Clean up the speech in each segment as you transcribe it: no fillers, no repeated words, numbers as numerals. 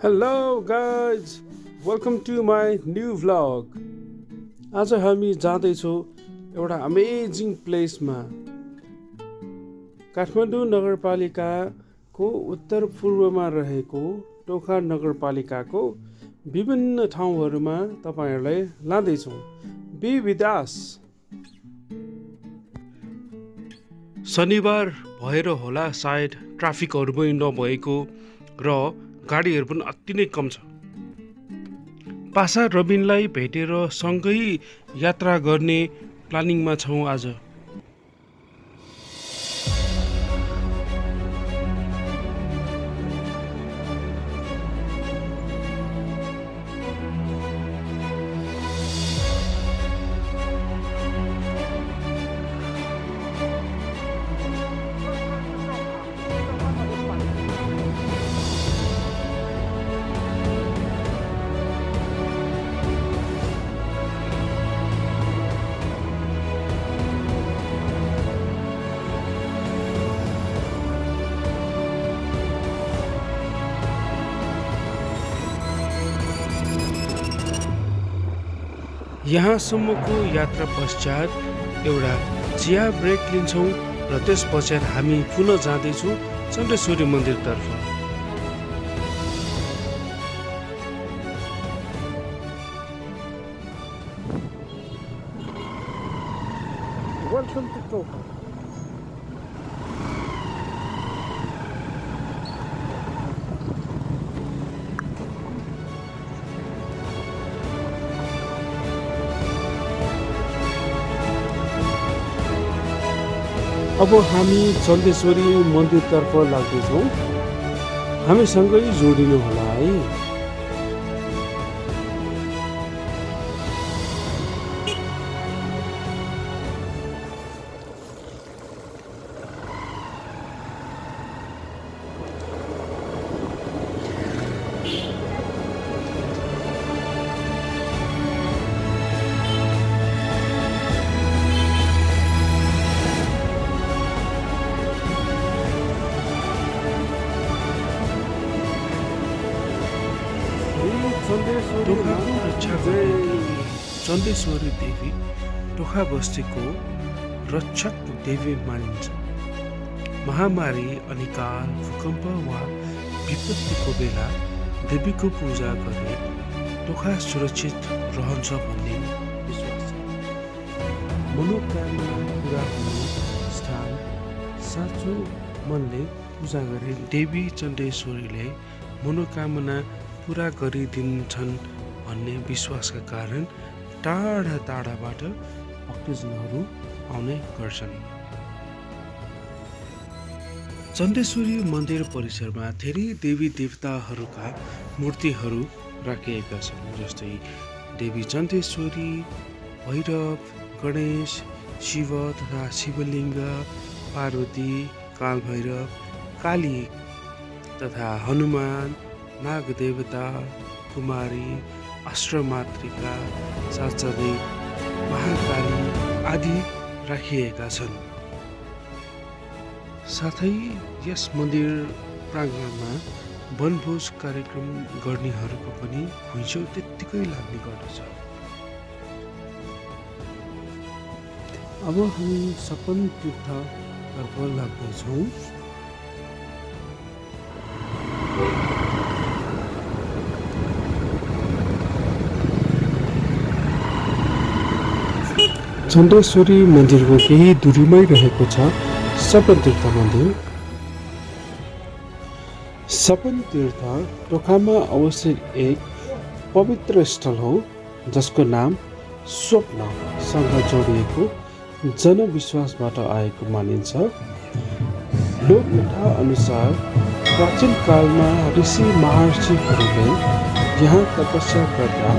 Hello guys, welcome to my new vlog. आज हामी जाँदैछौँ एउटा अमेजिङ प्लेसमा। काठमाडौँ नगरपालिकाको उत्तर पूर्वमा रहेको टोखा नगरपालिकाको विभिन्न ठाउँहरूमा तपाईहरुलाई लाँदैछौँ। Be with us. शनिबार भएर होला सायद ट्राफिकहरू पनि नभएको र गाडीहरू पनि अति नै कम छ। पासा रबिनलाई भेटेर सँगै यात्रा गर्ने प्लानिङमा छौँ आज। यहाँसम्मको यात्रा पश्चात एउटा चिया ब्रेक लिन्छौँ र त्यस पश्चात हामी पुनः जाँदैछौँ चण्डेश्वरी मन्दिरतर्फ। Welcome to Tokha. अब हामी चण्डेश्वरी मन्दिरतर्फ लाग्दैछौँ। हामीसँगै जोडिनु होला है। टोखाको रक्षा गर्ने चण्डेश्वरी देवी टोखा बस्तीको रक्षक देवी मानिन्छ। महामारी, अनिकाल, भूकम्प वा विपत्तिको बेला देवीको पूजा गरे टोखा सुरक्षित रहन्छ भन्ने विश्वास छ। मनोकामना पुरा हुने स्थान। साँचो मनले पूजा गरे देवी चण्डेश्वरीले मनोकामना पुरा गरिदिन्छन् भन्ने विश्वासका कारण टाढा टाढाबाट भक्तजनहरू आउने गर्छन्। चण्डेश्वरी मन्दिर परिसरमा धेरै देवी देवताहरूका मूर्तिहरू राखिएका छन्, जस्तै देवी चण्डेश्वरी, भैरव, गणेश, शिव तथा शिवलिङ्ग, पार्वती, कालभैरव, काली तथा हनुमान, नागदेवता, कुमारी, अष्टमातृका, साथसाथै महाकाली आदि राखिएका छन्। साथै यस मन्दिर प्राङ्गणमा वनभोज कार्यक्रम गर्नेहरूको पनि घुइँचो त्यत्तिकै लाग्ने गर्दछ। अब हामी सपन तीर्थतर्फ लाग्दैछौँ। चण्डेश्वरी मन्दिरको केही दूरीमै रहेको छ सपन तीर्थ मन्दिर। सपन तीर्थ टोखामा अवस्थित एक पवित्र स्थल हो, जसको नाम स्वप्नसँग जोडिएको जनविश्वासबाट आएको मानिन्छ। लोककथा अनुसार प्राचीन कालमा ऋषि महर्षिहरूले यहाँ तपस्या गर्दा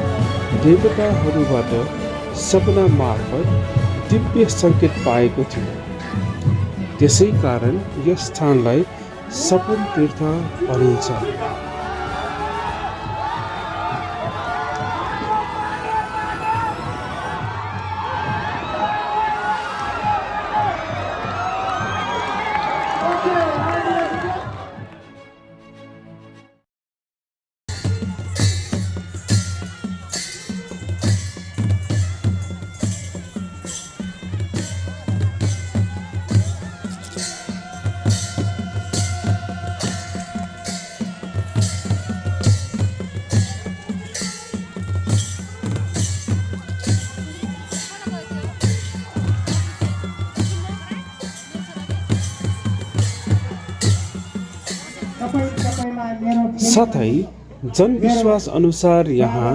देवताहरूबाट सपना मार्फत दिव्य सङ्केत पाएको थियो। त्यसै कारण यस स्थानलाई सपन तीर्थ भनिन्छ। साथै जनविश्वास अनुसार यहाँ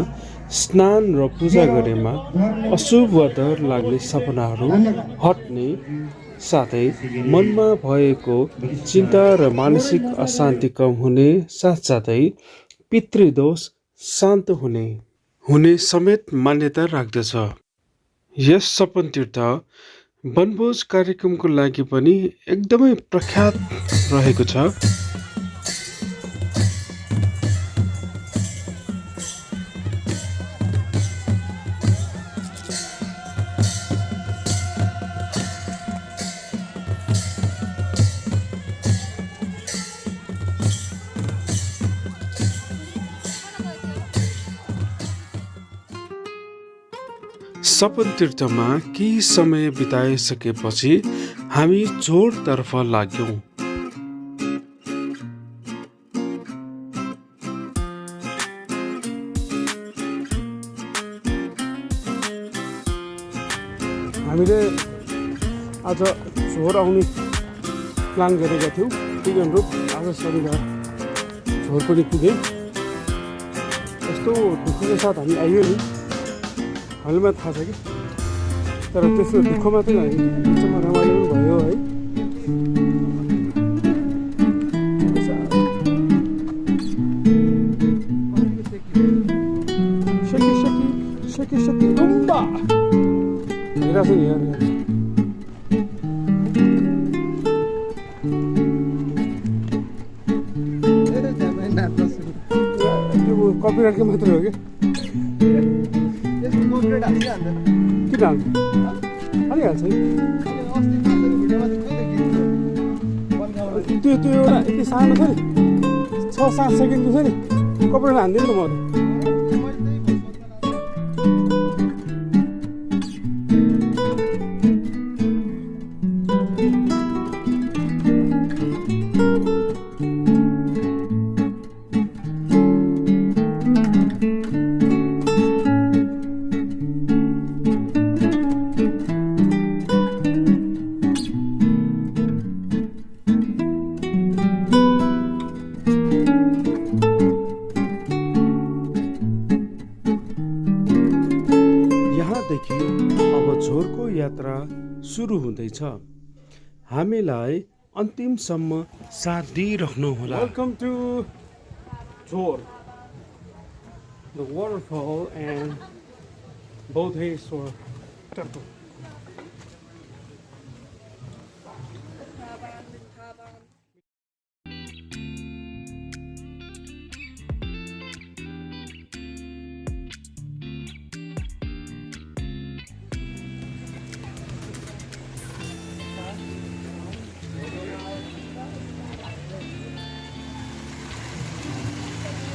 स्नान र पूजा गरेमा अशुभ वा डर लाग्ने सपनाहरू हट्ने साथै मनमा भएको चिन्ता र मानसिक अशान्ति कम हुने साथसाथै पितृदोष शान्त हुने समेत मान्यता राख्दछ। यस सपन तीर्थ वनभोज कार्यक्रमको लागि पनि एकदमै प्रख्यात रहेको छ। सपन तीर्थमा केही समय बिताइसकेपछि हामी झोरतर्फ लाग्यौं। हामीले आज झोर आउने प्लान गरेका थियौँ, त्यही अनुरूप आज शनिबार झोर पनि पुग्यौँ। यस्तो दुःखको साथ हामी आइयो नि, हामीलाई थाहा छ कि, तर त्यसको दुःख मात्रै होइन, बिचमा रमाइलो पनि भयो है। सेकी रुम्बा हेरेको छ नि यहाँ कपिराइटको मात्रै हो कि किन हालिहाल्छ त्यो एउटा यति सानो छ नि, 6-7 सेकेन्डको छ नि, कपिराइट हान्दिनँ नि म। अब झोरको यात्रा सुरु हुँदैछ। हामीलाई अन्तिमसम्म साथ दिइराख्नुहोला। वेलकम टु झोर, द वाटरफल एन्ड बौद्धेश्वर टेम्पल।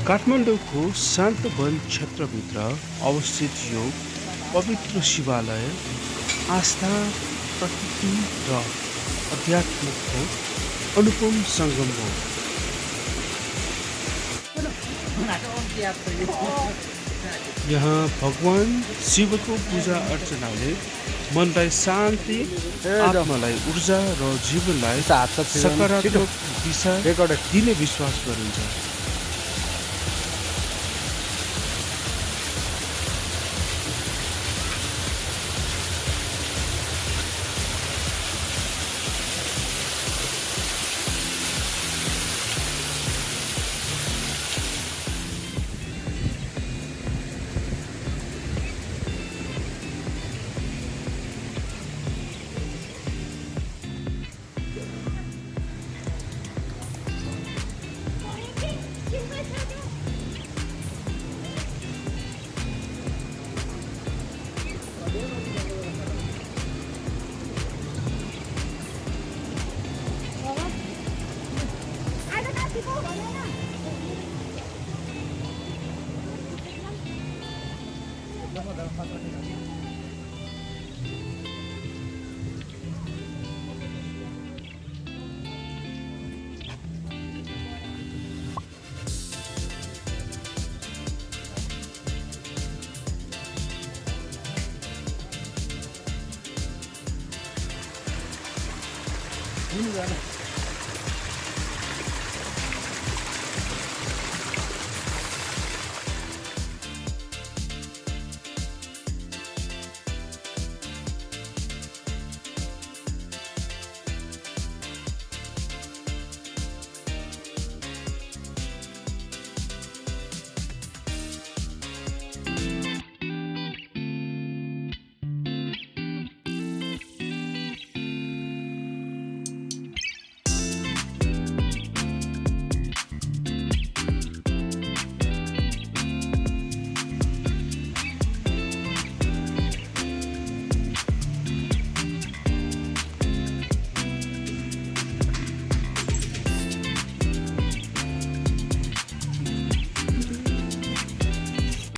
काठमाडौँको शान्त वन क्षेत्रभित्र अवस्थित यो पवित्र शिवालय आस्था, प्रकृति र अध्यात्मको अनुपम सङ्गम हो। यहाँ भगवान शिवको पूजा अर्चनाले मनलाई शान्ति, आत्मालाई ऊर्जा र जीवनलाई सकारात्मक दिशा दिने विश्वास गरिन्छ। Ini